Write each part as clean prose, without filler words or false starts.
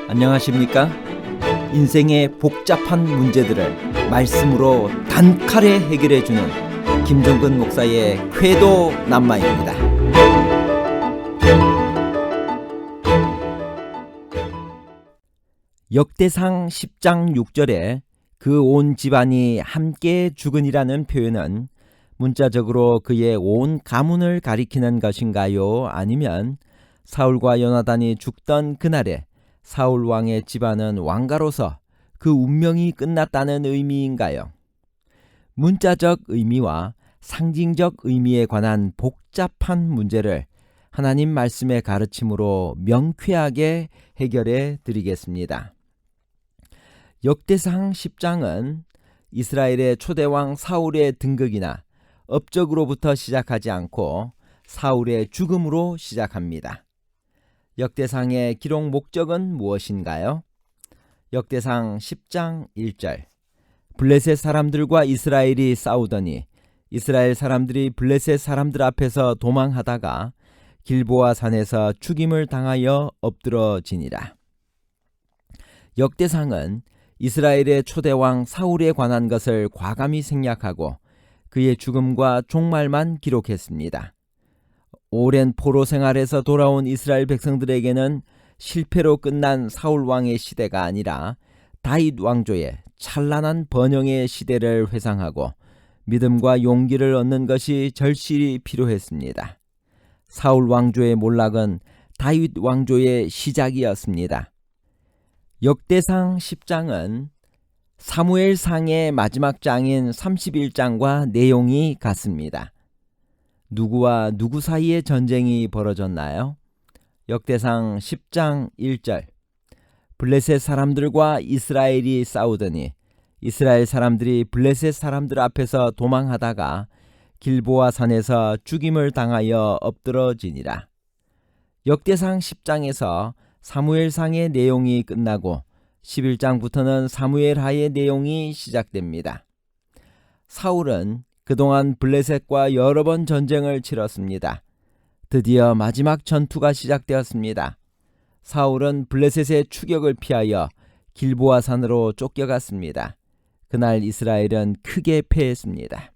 안녕하십니까? 인생의 복잡한 문제들을 말씀으로 단칼에 해결해주는 김종근 목사의 쾌도 남마입니다. 역대상 10장 6절에 그 온 집안이 함께 죽으니라는 표현은 문자적으로 그의 온 가문을 가리키는 것인가요? 아니면 사울과 요나단이 죽던 그날에 사울 왕의 집안은 왕가로서 그 운명이 끝났다는 의미인가요? 문자적 의미와 상징적 의미에 관한 복잡한 문제를 하나님 말씀의 가르침으로 명쾌하게 해결해 드리겠습니다. 역대상 10장은 이스라엘의 초대왕 사울의 등극이나 업적으로부터 시작하지 않고 사울의 죽음으로 시작합니다. 역대상의 기록 목적은 무엇인가요? 역대상 10장 1절 블레셋 사람들과 이스라엘이 싸우더니 이스라엘 사람들이 블레셋 사람들 앞에서 도망하다가 길보아 산에서 죽임을 당하여 엎드러지니라. 역대상은 이스라엘의 초대왕 사울에 관한 것을 과감히 생략하고 그의 죽음과 종말만 기록했습니다. 오랜 포로 생활에서 돌아온 이스라엘 백성들에게는 실패로 끝난 사울 왕의 시대가 아니라 다윗 왕조의 찬란한 번영의 시대를 회상하고 믿음과 용기를 얻는 것이 절실히 필요했습니다. 사울 왕조의 몰락은 다윗 왕조의 시작이었습니다. 역대상 10장은 사무엘상의 마지막 장인 31장과 내용이 같습니다. 누구와 누구 사이에 전쟁이 벌어졌나요? 역대상 10장 1절 블레셋 사람들과 이스라엘이 싸우더니 이스라엘 사람들이 블레셋 사람들 앞에서 도망하다가 길보아 산에서 죽임을 당하여 엎드러지니라. 역대상 10장에서 사무엘상의 내용이 끝나고 11장부터는 사무엘하의 내용이 시작됩니다. 사울은 그동안 블레셋과 여러 번 전쟁을 치렀습니다. 드디어 마지막 전투가 시작되었습니다. 사울은 블레셋의 추격을 피하여 길보아 산으로 쫓겨갔습니다. 그날 이스라엘은 크게 패했습니다.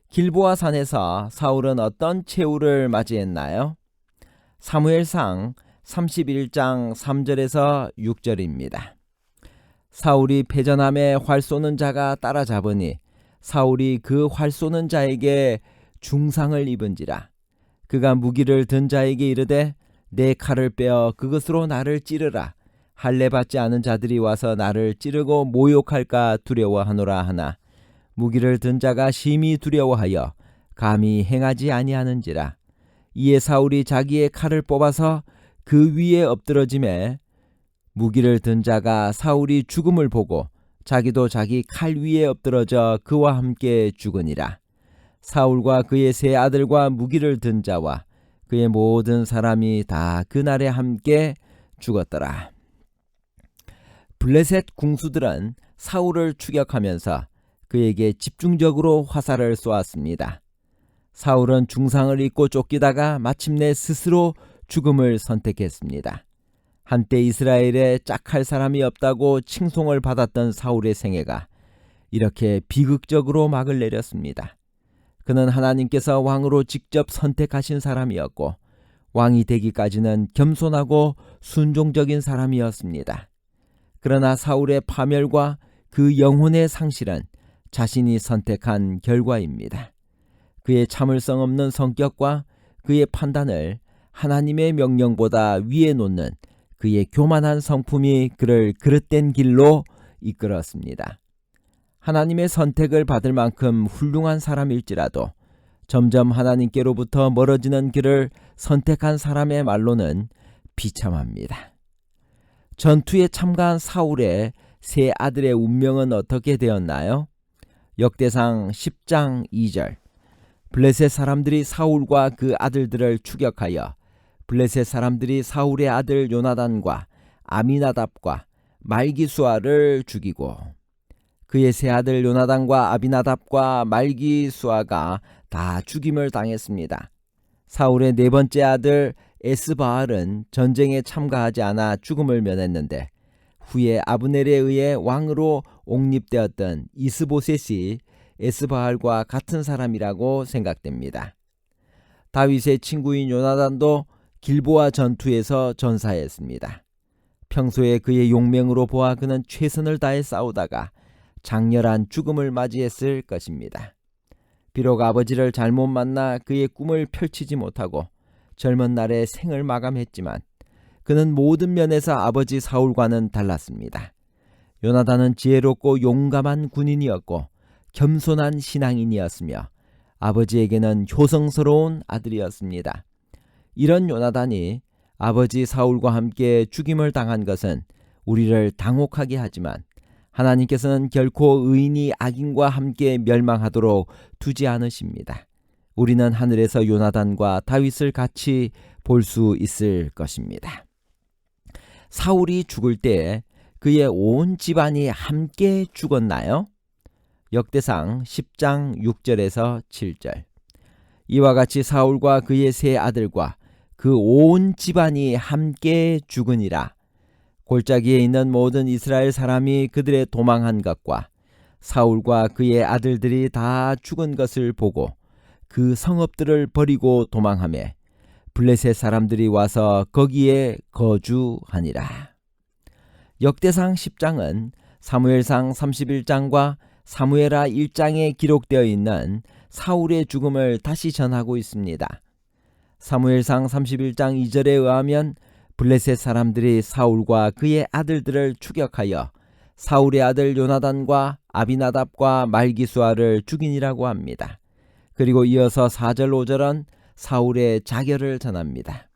길보아 산에서 사울은 어떤 최후를 맞이했나요? 사무엘상 31장 3절에서 6절입니다. 사울이 패전함에 활 쏘는 자가 따라잡으니 사울이 그 활 쏘는 자에게 중상을 입은지라. 그가 무기를 든 자에게 이르되 내 칼을 빼어 그것으로 나를 찌르라. 할례 받지 않은 자들이 와서 나를 찌르고 모욕할까 두려워하노라 하나 무기를 든 자가 심히 두려워하여 감히 행하지 아니하는지라. 이에 사울이 자기의 칼을 뽑아서 그 위에 엎드러짐에 무기를 든 자가 사울이 죽음을 보고 자기도 자기 칼 위에 엎드러져 그와 함께 죽으니라. 사울과 그의 세 아들과 무기를 든 자와 그의 모든 사람이 다 그날에 함께 죽었더라. 블레셋 궁수들은 사울을 추격하면서 그에게 집중적으로 화살을 쏘았습니다. 사울은 중상을 입고 쫓기다가 마침내 스스로 죽음을 선택했습니다. 한때 이스라엘에 짝할 사람이 없다고 칭송을 받았던 사울의 생애가 이렇게 비극적으로 막을 내렸습니다. 그는 하나님께서 왕으로 직접 선택하신 사람이었고 왕이 되기까지는 겸손하고 순종적인 사람이었습니다. 그러나 사울의 파멸과 그 영혼의 상실은 자신이 선택한 결과입니다. 그의 참을성 없는 성격과 그의 판단을 하나님의 명령보다 위에 놓는 그의 교만한 성품이 그를 그릇된 길로 이끌었습니다. 하나님의 선택을 받을 만큼 훌륭한 사람일지라도 점점 하나님께로부터 멀어지는 길을 선택한 사람의 말로는 비참합니다. 전투에 참가한 사울의 세 아들의 운명은 어떻게 되었나요? 역대상 10장 2절 블레셋 사람들이 사울과 그 아들들을 추격하여 블레셋 사람들이 사울의 아들 요나단과 아미나답과 말기수아를 죽이고 그의 세 아들 요나단과 아비나답과 말기수아가 다 죽임을 당했습니다. 사울의 네 번째 아들 에스바알은 전쟁에 참가하지 않아 죽음을 면했는데 후에 아브넬에 의해 왕으로 옹립되었던 이스보셋이 에스바알과 같은 사람이라고 생각됩니다. 다윗의 친구인 요나단도 길보아 전투에서 전사했습니다. 평소에 그의 용맹으로 보아 그는 최선을 다해 싸우다가 장렬한 죽음을 맞이했을 것입니다. 비록 아버지를 잘못 만나 그의 꿈을 펼치지 못하고 젊은 날에 생을 마감했지만 그는 모든 면에서 아버지 사울과는 달랐습니다. 요나단은 지혜롭고 용감한 군인이었고 겸손한 신앙인이었으며 아버지에게는 효성스러운 아들이었습니다. 이런 요나단이 아버지 사울과 함께 죽임을 당한 것은 우리를 당혹하게 하지만 하나님께서는 결코 의인이 악인과 함께 멸망하도록 두지 않으십니다. 우리는 하늘에서 요나단과 다윗을 같이 볼 수 있을 것입니다. 사울이 죽을 때 그의 온 집안이 함께 죽었나요? 역대상 10장 6절에서 7절. 이와 같이 사울과 그의 세 아들과 그 온 집안이 함께 죽으니라. 골짜기에 있는 모든 이스라엘 사람이 그들의 도망한 것과 사울과 그의 아들들이 다 죽은 것을 보고 그 성읍들을 버리고 도망하며 블레셋 사람들이 와서 거기에 거주하니라. 역대상 10장은 사무엘상 31장과 사무엘하 1장에 기록되어 있는 사울의 죽음을 다시 전하고 있습니다. 사무엘상 31장 2절에 의하면 블레셋 사람들이 사울과 그의 아들들을 추격하여 사울의 아들 요나단과 아비나답과 말기수아를 죽이니라고 합니다. 그리고 이어서 4절 5절은 사울의 자결을 전합니다.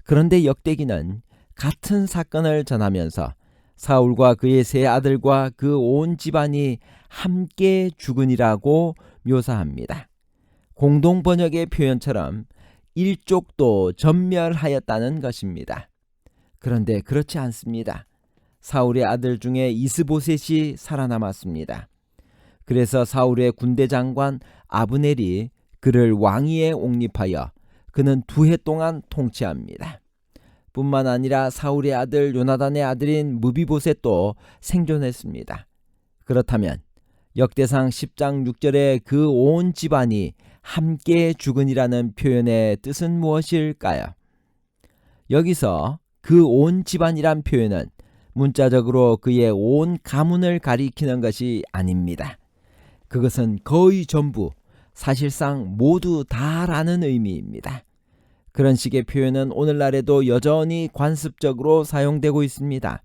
그런데 역대기는 같은 사건을 전하면서 사울과 그의 세 아들과 그 온 집안이 함께 죽으니라고 묘사합니다. 공동 번역의 표현처럼 일족도 전멸하였다는 것입니다. 그런데 그렇지 않습니다. 사울의 아들 중에 이스보셋이 살아남았습니다. 그래서 사울의 군대 장관 아브넬이 그를 왕위에 옹립하여 그는 2해 동안 통치합니다. 뿐만 아니라 사울의 아들 요나단의 아들인 무비보셋도 생존했습니다. 그렇다면 역대상 10장 6절에 그 온 집안이 함께 죽으니라는 표현의 뜻은 무엇일까요? 여기서 그 온 집안이란 표현은 문자적으로 그의 온 가문을 가리키는 것이 아닙니다. 그것은 거의 전부, 사실상 모두 다라는 의미입니다. 그런 식의 표현은 오늘날에도 여전히 관습적으로 사용되고 있습니다.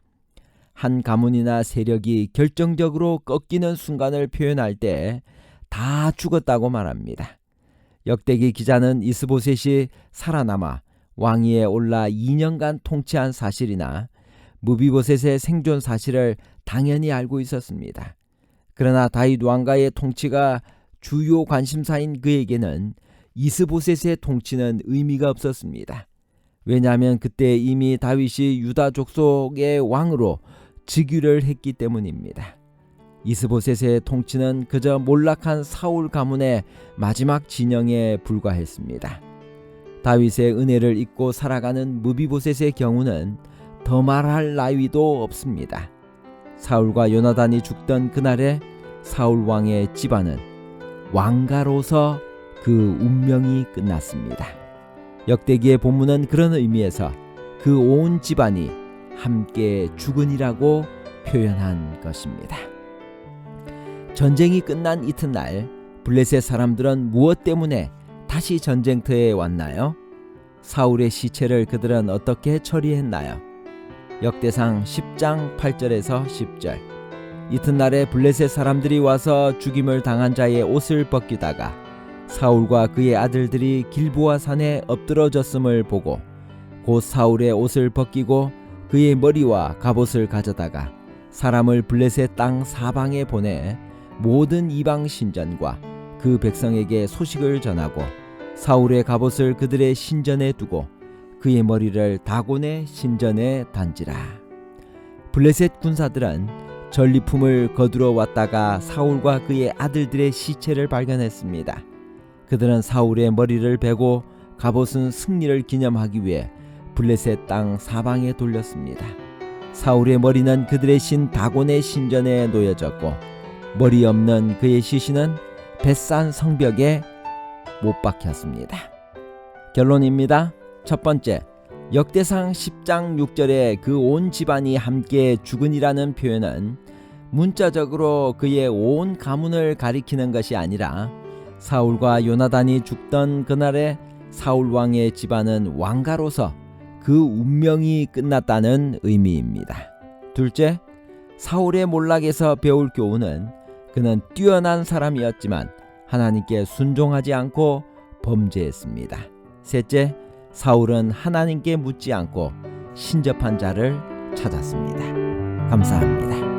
한 가문이나 세력이 결정적으로 꺾이는 순간을 표현할 때 다 죽었다고 말합니다. 역대기 기자는 이스보셋이 살아남아 왕위에 올라 2년간 통치한 사실이나 무비보셋의 생존 사실을 당연히 알고 있었습니다. 그러나 다윗 왕가의 통치가 주요 관심사인 그에게는 이스보셋의 통치는 의미가 없었습니다. 왜냐하면 그때 이미 다윗이 유다 족속의 왕으로 즉위를 했기 때문입니다. 이스보셋의 통치는 그저 몰락한 사울 가문의 마지막 진영에 불과했습니다. 다윗의 은혜를 잊고 살아가는 무비보셋의 경우는 더 말할 나위도 없습니다. 사울과 요나단이 죽던 그날에 사울 왕의 집안은 왕가로서 그 운명이 끝났습니다. 역대기의 본문은 그런 의미에서 그 온 집안이 함께 죽으니라고 표현한 것입니다. 전쟁이 끝난 이튿날 블레셋 사람들은 무엇 때문에 다시 전쟁터에 왔나요? 사울의 시체를 그들은 어떻게 처리했나요? 역대상 10장 8절에서 10절. 이튿날에 블레셋 사람들이 와서 죽임을 당한 자의 옷을 벗기다가 사울과 그의 아들들이 길보아 산에 엎드러졌음을 보고 곧 사울의 옷을 벗기고 그의 머리와 갑옷을 가져다가 사람을 블레셋 땅 사방에 보내 모든 이방 신전과 그 백성에게 소식을 전하고 사울의 갑옷을 그들의 신전에 두고 그의 머리를 다곤의 신전에 단지라. 블레셋 군사들은 전리품을 거두러 왔다가 사울과 그의 아들들의 시체를 발견했습니다. 그들은 사울의 머리를 베고 갑옷은 승리를 기념하기 위해 블레셋 땅 사방에 돌렸습니다. 사울의 머리는 그들의 신 다곤의 신전에 놓여졌고 머리 없는 그의 시신은 벳산 성벽에 못 박혔습니다. 결론입니다. 첫 번째, 역대상 10장 6절에 그 온 집안이 함께 죽으니라는 표현은 문자적으로 그의 온 가문을 가리키는 것이 아니라 사울과 요나단이 죽던 그날에 사울 왕의 집안은 왕가로서 그 운명이 끝났다는 의미입니다. 둘째, 사울의 몰락에서 배울 교훈은 그는 뛰어난 사람이었지만 하나님께 순종하지 않고 범죄했습니다. 셋째, 사울은 하나님께 묻지 않고 신접한 자를 찾았습니다. 감사합니다.